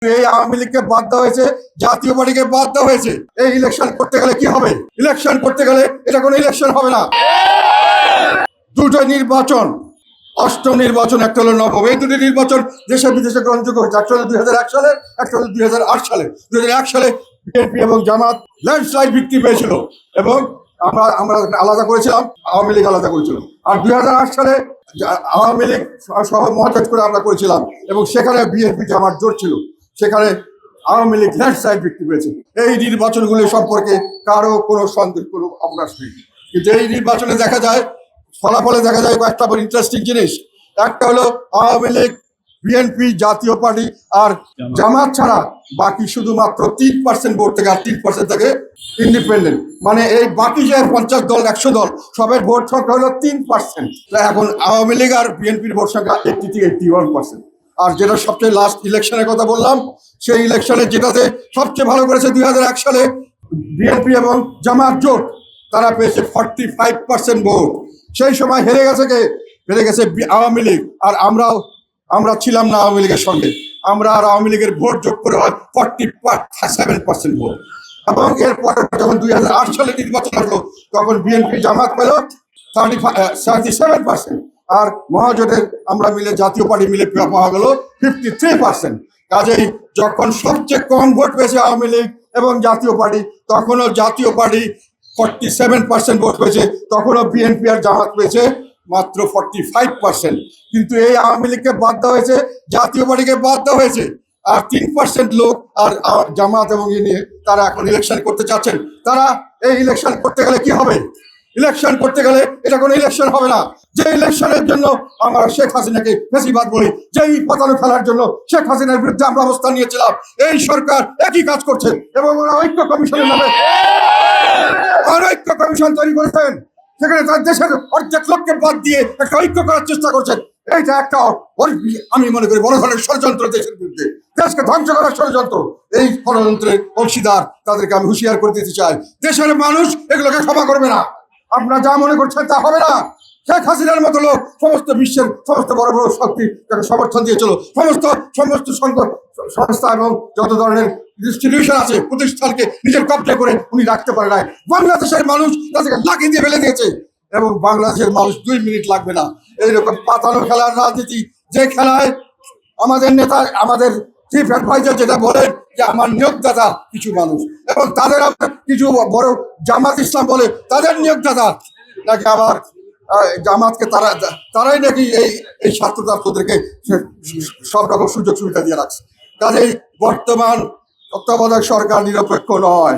এই আওয়ামী লীগকে বাদ দেওয়া হয়েছে, জাতীয় পার্টিকে বাদ দেওয়া হয়েছে। এই ইলেকশন করতে গেলে কি হবে? ইলেকশন করতে গেলে এটা কোনো ইলেকশন হবে না, দুটো নির্বাচন, অষ্টম নির্বাচন, একটা হলো নবম। এই দুটি নির্বাচন দেশে বিদেশে গ্রহণযোগ্য হয়েছে। একটা হলো 2001 সালে, একটা হলো 2008 সালে। 2001 সালে বিএনপি এবং জামাত ল্যান্ডস্লাইড ভিক্টরি পেয়েছিল এবং আমরা আমরা আলাদা করেছিলাম, আওয়ামী লীগ আলাদা করেছিল। আর 2008 সালে আওয়ামী লীগ সহ মহাজোট করে আমরা করেছিলাম এবং সেখানে বিএনপি জামাত জোট ছিল, সেখানে আওয়ামী লীগ ল্যান্ডস্লাইড ভিক্টরি পেয়েছে। এই নির্বাচনগুলি সম্পর্কে কারো কোনো সন্দেহ, কোনো অবকাশ নেই। কিন্তু এই নির্বাচনে দেখা যায়, ফলাফলে দেখা যায় কয়েকটা ইন্টারেস্টিং জিনিস। একটা হলো আওয়ামী লীগ, বিএনপি, জাতীয় পার্টি আর জামাত ছাড়া বাকি শুধুমাত্র 3% ভোট থেকে, আর 3% থেকে ইন্ডিপেন্ডেন্ট। মানে এই বাকি যে 50 দল 100 দল সবের ভোট সংখ্যা হলো 3%। এখন আওয়ামী লীগ আর বিএনপির ভোট সংখ্যা 80 থেকে 81%। আর যেটা সবচেয়ে লাস্ট ইলেকশনের কথা বললাম, সেই ইলেকশনে যেটাতে সবচেয়ে ভালো করেছে 2001 সালে বিএনপি এবং জামাত জোট, তারা পেয়েছে 45% ভোট। সেই সময় হেরে গেছে কে? হেরে গেছে আওয়ামী লীগ। আর আমরা ছিলাম না আওয়ামী লীগের সঙ্গে, আমরা আর আওয়ামী লীগের ভোট যোগ করে হয় 47% ভোট। এবং এরপরে যখন 2008 সালে নির্বাচন হলো, তখন বিএনপি জামাত পেল 37%, আর মহাজোটের আমরা মিলে, জাতীয় পার্টি মিলে পাওয়া গেল 53%। কাজেই যখন সবচেয়ে কম ভোট পেয়েছে আওয়ামী লীগ এবং জাতীয় পার্টি, তখনও জাতীয় পার্টি 47% ভোট পেয়েছে, তখনও বিএনপি আর জামাত পেয়েছে মাত্র 45%। কিন্তু এই আওয়ামী লীগকে বাদ দেওয়া হয়েছে, জাতীয় পার্টিকে বাদ দেওয়া হয়েছে, আর 3% লোক আর জামাত এবং নিয়ে তারা এখন ইলেকশন করতে চাচ্ছেন। তারা এই ইলেকশন করতে গেলে কি হবে? ইলেকশন করতে গেলে এটা কোনো ইলেকশন হবে না। যে ইলেকশনের জন্য আমরা শেখ হাসিনাকে ফেসিবাদ বলি, যেই পতানো খেলার জন্য শেখ হাসিনার বিরুদ্ধে আমরা অবস্থান নিয়েছিলাম, এই সরকার একই কাজ করছে এবং ওরা ঐক্য কমিশনের নামে অনৈক্য কমিশন তৈরি করেছেন। সেখানে তার দেশের অর্ধেক লোককে বাদ দিয়ে একটা ঐক্য করার চেষ্টা করছেন। এইটা একটা আমি মনে করি বড় ধরনের ষড়যন্ত্র, দেশের বিরুদ্ধে, দেশকে ধ্বংস করার ষড়যন্ত্র। এই ষড়যন্ত্রের অংশীদার তাদেরকে আমি হুঁশিয়ার করে দিতে চাই। দেশের মানুষ এগুলোকে ক্ষমা করবে না। আপনারা যা মনে করছেন তা হবে না। শেখ হাসিনার মতো লোক সমস্ত বিশ্বের সমস্ত বড় বড় শক্তি তাকে সমর্থন দিয়েছিল, সমস্ত সংস্থা এবং যত ধরনের ইনস্টিটিউশন আছে, প্রতিষ্ঠানকে নিজের কব্জা করে উনি রাখতে পারে নাই। বাংলাদেশের মানুষ তাদেরকে লাঠি দিয়ে ফেলে দিয়েছে এবং বাংলাদেশের মানুষ 2 মিনিট লাগবে না। এইরকম পাতানো খেলার রাজনীতি, যে খেলায় আমাদের নেতা, আমাদের চিফ অ্যাডভাইজার যেটা বলেন যে আমার নিয়োগদাতা কিছু মানুষ, এবং তাদের কিছু বড় জামাত ইসলাম বলে তাদের নিয়োগদাতা নাকি আবার জামাতকে তারাই নাকি এই ছাত্রদেরকে সব রকম সুযোগ সুবিধা দিয়ে রাখছে। কাজেই বর্তমান তত্ত্বাবধায়ক সরকার নিরপেক্ষ নয়।